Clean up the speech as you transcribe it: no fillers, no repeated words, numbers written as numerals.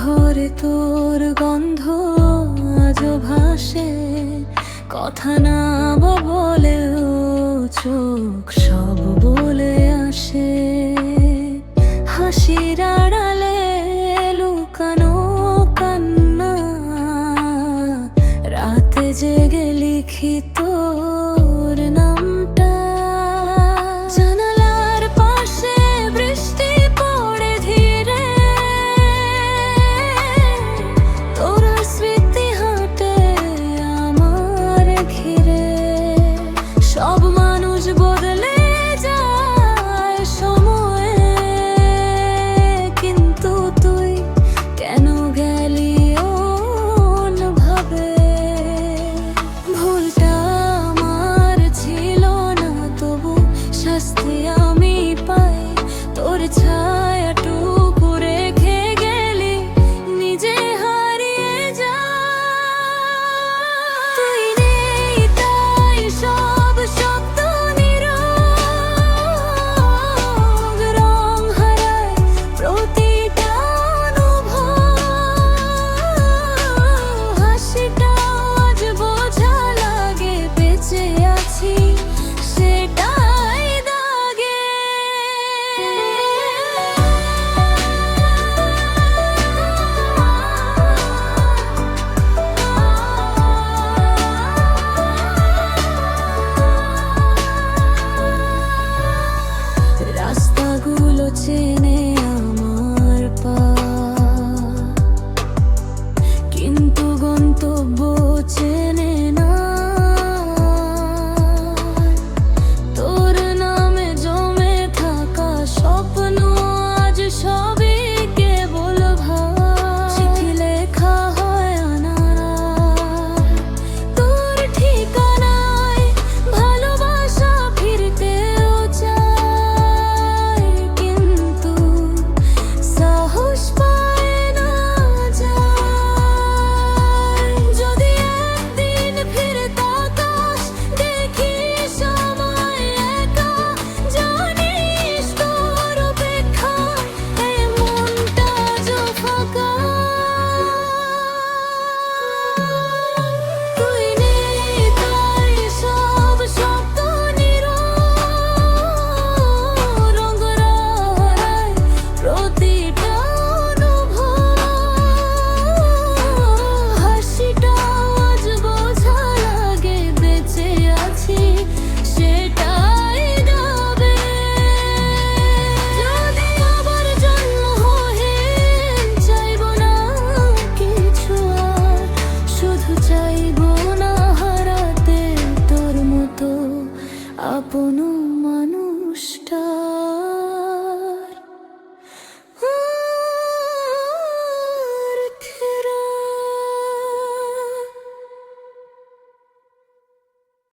ঘরে তোর গন্ধ আজও ভাসে, কথা না বলেও চোখ সব বলে আসে। হাসির আড়ালে লুকানো কান্না, রাতে জেগে লিখি তোর নামটা। জানালার পাশে বৃষ্টি পড়ে ধীরে, তোর স্মৃতি হাঁটে আমার ঘিরে। সব মানুষ বদলে যায় সময়ে, কিন্তু তুই কেন গেলি অন্যভাবে। ভুলটা আমার ছিল না, তবু শাস্তি আমি পাই। তোর ছায়াটুকু রেখে গেলি, নিজে হারিয়ে যা। তুই নেই তাই সব শব্দ নীরব, রং হারায় প্রতিটা অনুভব। হাসিটা আজ বোঝা লাগে, বেঁচে আছি সেটাই দাগে। রাস্তাগুলো চেনে আমার পা, কিন্তু গন্তব্য চেনে না। তোর নামে জমে থাকা স্বপ্ন আজ সবই কেবল ভাব। চিঠি লেখা হয় আনারা তোর ঠিকানায়, ভালোবাসা ফিরতেও চায়, কিন্তু সাহস পায় না যায়। যদি একদিন ফিরে তাকাস, দেখিস আমায় একা, জানিস তোর অপেক্ষায় এই মনটা আজও ফাঁকা। তুই নেই তাই সব শব্দ নীরব, রং হারায় প্রতিটা অনুভব। হাসিটা আজ বোঝা লাগে, বেঁচে আছি সেটাই দাবে। যদি আবার জন্ম হয়, চাইবো না কিছু আর, শুধু চাইবো না হারাতে তোর মতো আপন